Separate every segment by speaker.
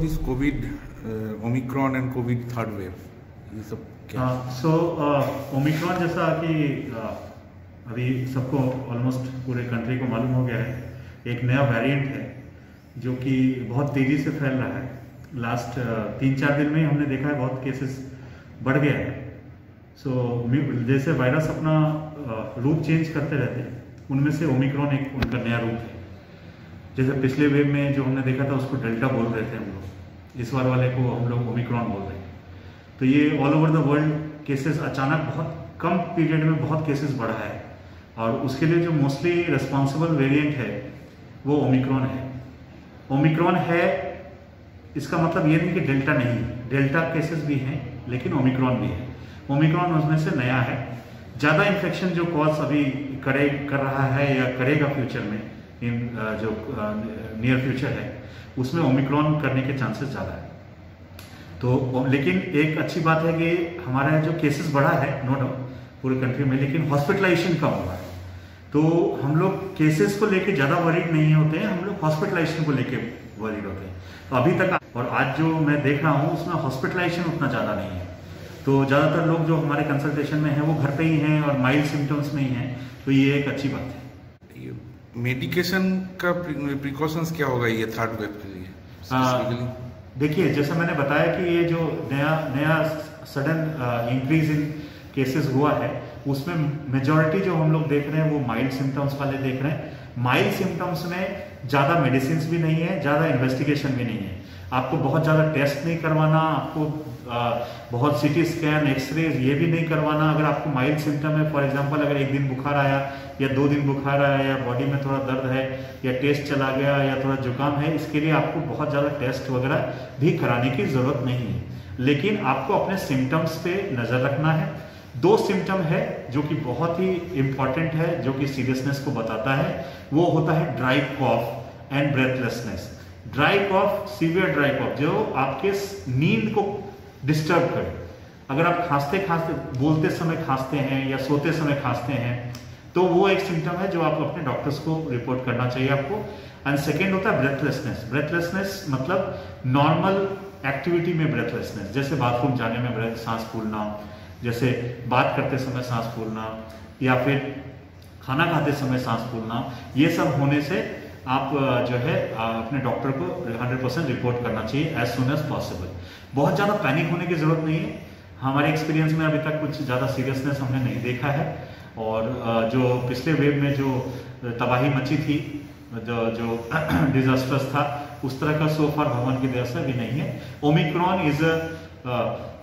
Speaker 1: this COVID, Omicron and COVID third wave? ये सब क्या?
Speaker 2: ओमिक्रॉन जैसा कि अभी सबको ऑलमोस्ट पूरे कंट्री को मालूम हो गया है, एक नया वेरिएंट है जो कि बहुत तेज़ी से फैल रहा है। लास्ट 3-4 दिन में ही हमने देखा है बहुत केसेस बढ़ गया है। जैसे वायरस अपना रूप चेंज करते रहते हैं, उनमें से ओमिक्रॉन एक उनका नया रूप है। जैसे पिछले वेव में जो हमने देखा था उसको डेल्टा बोल रहे थे हम लोग, इस बार वाले को हम लोग ओमिक्रॉन बोल रहे हैं। तो ये all over the world cases अचानक बहुत कम पीरियड में बहुत केसेस बढ़ा है, और उसके लिए जो मोस्टली रिस्पॉन्सिबल वेरिएंट है वो ओमिक्रॉन है। ओमिक्रॉन है इसका मतलब ये नहीं कि डेल्टा नहीं, डेल्टा केसेस भी हैं लेकिन ओमिक्रॉन भी है। ओमिक्रॉन उसमें से नया है। ज़्यादा इन्फेक्शन जो कॉज अभी कर रहा है या करेगा फ्यूचर में, जो नियर फ्यूचर है, उसमें ओमिक्रॉन करने के चांसेस ज़्यादा है। तो लेकिन एक अच्छी बात है कि हमारा जो केसेस बढ़ा है नो डाउट पूरे कंट्री में, लेकिन हॉस्पिटलाइजेशन कम हुआ है। तो हम लोग केसेस को लेके ज़्यादा वरीड नहीं होते हैं, हम लोग हॉस्पिटलाइजेशन को लेके वरीड होते हैं। तो अभी तक और आज जो मैं देख रहा हूँ उसमें हॉस्पिटलाइजेशन उतना ज़्यादा नहीं है। तो ज़्यादातर लोग जो हमारे कंसल्टेशन में हैं वो घर पे ही हैं और माइल्ड सिम्टम्स में ही हैं, तो ये एक अच्छी बात है।
Speaker 1: मेडिकेशन का प्रिकॉशंस क्या होगा ये थर्ड वेव के लिए?
Speaker 2: देखिए, जैसा मैंने बताया कि ये जो नया सडन इंक्रीज इन केसेस हुआ है, उसमें मेजॉरिटी जो हम लोग देख रहे हैं वो माइल्ड सिम्टम्स वाले देख रहे हैं। माइल्ड सिम्टम्स में ज़्यादा मेडिसिन भी नहीं है, ज़्यादा इन्वेस्टिगेशन भी नहीं है। आपको बहुत ज़्यादा टेस्ट नहीं करवाना, आपको बहुत सीटी स्कैन, एक्सरे ये भी नहीं करवाना। अगर आपको माइल्ड सिम्टम है, फॉर एग्जांपल अगर 1 दिन बुखार आया या 2 दिन बुखार आया या बॉडी में थोड़ा दर्द है या टेस्ट चला गया या थोड़ा जुकाम है, इसके लिए आपको बहुत ज़्यादा टेस्ट वगैरह भी कराने की ज़रूरत नहीं है। लेकिन आपको अपने सिम्टम्स पे नज़र रखना है। 2 सिम्टम है जो कि बहुत ही इंपॉर्टेंट है, जो कि सीरियसनेस को बताता है। वो होता है dry cough and breathlessness. Dry cough, severe dry cough, जो आपके नींद को डिस्टर्ब करे। अगर आप खांसते बोलते समय खांसते हैं या सोते समय खांसते हैं, तो वो एक सिम्टम है जो आप अपने डॉक्टर्स को रिपोर्ट करना चाहिए आपको। एंड सेकेंड होता है ब्रेथलेसनेस। ब्रेथलेसनेस मतलब नॉर्मल एक्टिविटी में ब्रेथलेसनेस, जैसे बाथरूम जाने में सांस फूलना, जैसे बात करते समय सांस फूलना, या फिर खाना खाते समय सांस फूलना। ये सब होने से आप जो है अपने डॉक्टर को 100% रिपोर्ट करना चाहिए एज सुन एज पॉसिबल। बहुत ज़्यादा पैनिक होने की ज़रूरत नहीं है। हमारे एक्सपीरियंस में अभी तक कुछ ज़्यादा सीरियसनेस हमने नहीं देखा है, और जो पिछले वेव में जो तबाही मची थी, जो डिजास्टर्स था, उस तरह का सो फार भगवान की दया से अभी नहीं है। Omicron is a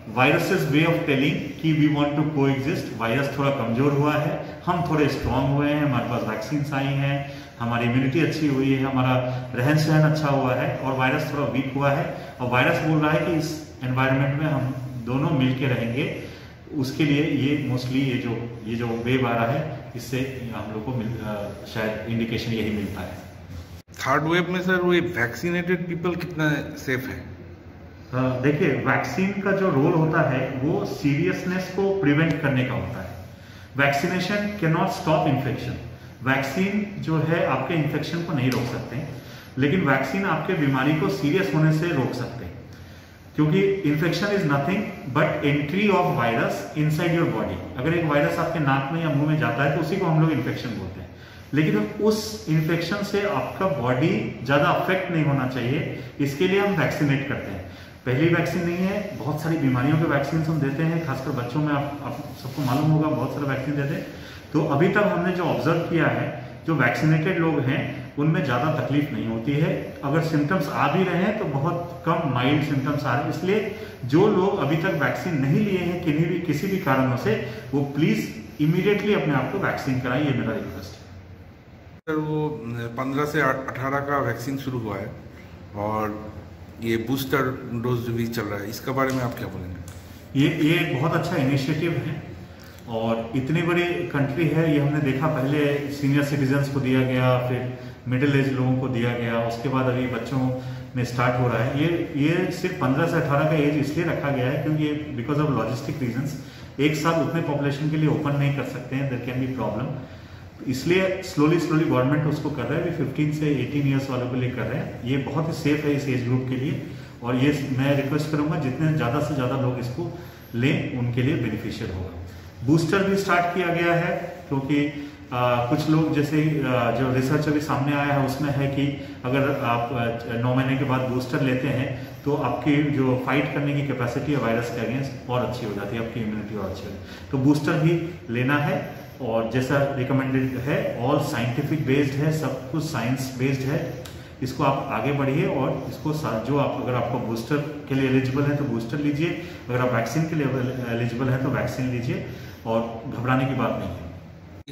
Speaker 2: viruses way of telling कि we want to coexist. Virus थोड़ा कमजोर हुआ है, हम थोड़े स्ट्रांग हुए हैं, हमारे पास वैक्सीन आई हैं, हमारी इम्यूनिटी अच्छी हुई है, हमारा रहन सहन अच्छा हुआ है, और वायरस थोड़ा वीक हुआ है। और वायरस बोल रहा है कि इस एनवायरनमेंट में हम दोनों मिलके रहेंगे। उसके लिए ये मोस्टली ये जो वेव आ रहा है, इससे हम लोग को शायद इंडिकेशन यही मिलता है।
Speaker 1: थर्ड वेव में सर वो वैक्सीनेटेड पीपल कितना सेफ है?
Speaker 2: देखिए, वैक्सीन का जो रोल होता है वो सीरियसनेस को प्रिवेंट करने का होता है। Vaccination can not stop infection. Vaccine जो है आपके इन्फेक्शन को नहीं रोक सकते, लेकिन वैक्सीन आपके बीमारी को सीरियस होने से रोक सकते हैं। क्योंकि infection is nothing but entry of virus inside your body. अगर एक वायरस आपके नाक में या मुंह में जाता है तो उसी को हम लोग इन्फेक्शन बोलते हैं। लेकिन उस इन्फेक्शन से आपका बॉडी ज़्यादा अफेक्ट नहीं होना चाहिए, इसके लिए हम वैक्सीनेट करते हैं। पहली वैक्सीन नहीं है, बहुत सारी बीमारियों के वैक्सीन हम देते हैं, खासकर बच्चों में आप सबको मालूम होगा बहुत सारे वैक्सीन देते हैं। तो अभी तक हमने जो ऑब्जर्व किया है, जो वैक्सीनेटेड लोग हैं उनमें ज़्यादा तकलीफ नहीं होती है। अगर सिम्टम्स आ भी रहे हैं तो बहुत कम माइल्ड सिम्टम्स आ रहे हैं। इसलिए जो लोग अभी तक वैक्सीन नहीं लिए हैं किसी भी कारणों से, वो प्लीज़ इमीडिएटली अपने आप को वैक्सीन कराएं, ये मेरा रिक्वेस्ट है।
Speaker 1: सर वो 15 से 18 का वैक्सीन शुरू हुआ है, और ये बूस्टर डोज भी चल रहा है, इसके बारे में आप क्या बोलेंगे?
Speaker 2: ये एक बहुत अच्छा इनिशिएटिव है, और इतनी बड़ी कंट्री है, ये हमने देखा पहले सीनियर सिटीजन्स को दिया गया, फिर मिडिल एज लोगों को दिया गया, उसके बाद अभी बच्चों में स्टार्ट हो रहा है। ये सिर्फ 15 से 18 का एज इसलिए रखा गया है क्योंकि बिकॉज ऑफ लॉजिस्टिक रीजंस एक साथ उतने पॉपुलेशन के लिए ओपन नहीं कर सकते हैं, देयर कैन बी प्रॉब्लम। इसलिए स्लोली गवर्नमेंट उसको कर रहा है, अभी 15 से 18 ईयर्स वालों के लिए कर रहे हैं। ये बहुत ही सेफ है इस एज ग्रुप के लिए, और ये मैं रिक्वेस्ट करूंगा जितने ज़्यादा से ज़्यादा लोग इसको लें उनके लिए बेनिफिशियल होगा। बूस्टर भी स्टार्ट किया गया है क्योंकि कुछ लोग जैसे जो रिसर्च अभी सामने आया है उसमें है कि अगर आप 9 महीने के बाद बूस्टर लेते हैं तो आपकी जो फाइट करने की कैपेसिटी है वायरस के अगेंस्ट और अच्छी हो जाती है, आपकी इम्यूनिटी और अच्छी होती है। तो बूस्टर भी लेना है और जैसा रिकमेंडेड है, ऑल साइंटिफिक बेस्ड है, सब कुछ साइंस बेस्ड है। इसको आप आगे बढ़िए और इसको जो आप अगर आपको बूस्टर के लिए एलिजिबल है तो बूस्टर लीजिए, अगर आप वैक्सीन के लिए एलिजिबल है तो वैक्सीन लीजिए और घबराने की बात नहीं है।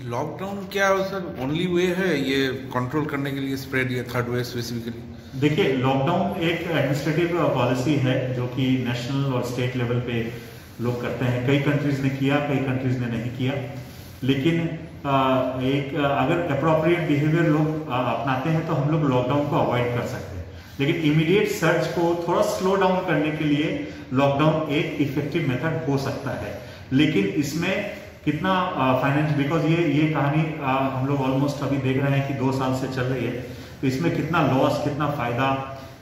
Speaker 1: लॉकडाउन क्या सर ओनली वे है ये कंट्रोल करने के लिए स्प्रेड या थर्ड वेव स्पेसिफिकली?
Speaker 2: देखिए, लॉकडाउन एक एडमिनिस्ट्रेटिव पॉलिसी है जो कि नेशनल और स्टेट लेवल पे लोग करते हैं। कई कंट्रीज ने किया, कई कंट्रीज ने नहीं किया, लेकिन अगर अप्रोप्रिएट बिहेवियर लोग अपनाते हैं तो हम लोग लॉकडाउन को अवॉइड कर सकते हैं। लेकिन इमीडिएट सर्च को थोड़ा स्लो डाउन करने के लिए लॉकडाउन एक इफेक्टिव मेथड हो सकता है, लेकिन इसमें कितना फाइनेंस, बिकॉज ये कहानी हम लोग ऑलमोस्ट अभी देख रहे हैं कि 2 साल से चल रही है, तो इसमें कितना लॉस कितना फायदा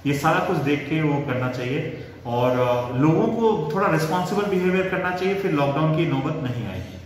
Speaker 2: ये सारा कुछ देख के वो करना चाहिए और लोगों को थोड़ा रिस्पॉन्सिबल बिहेवियर करना चाहिए, फिर लॉकडाउन की नौबत नहीं आएगी।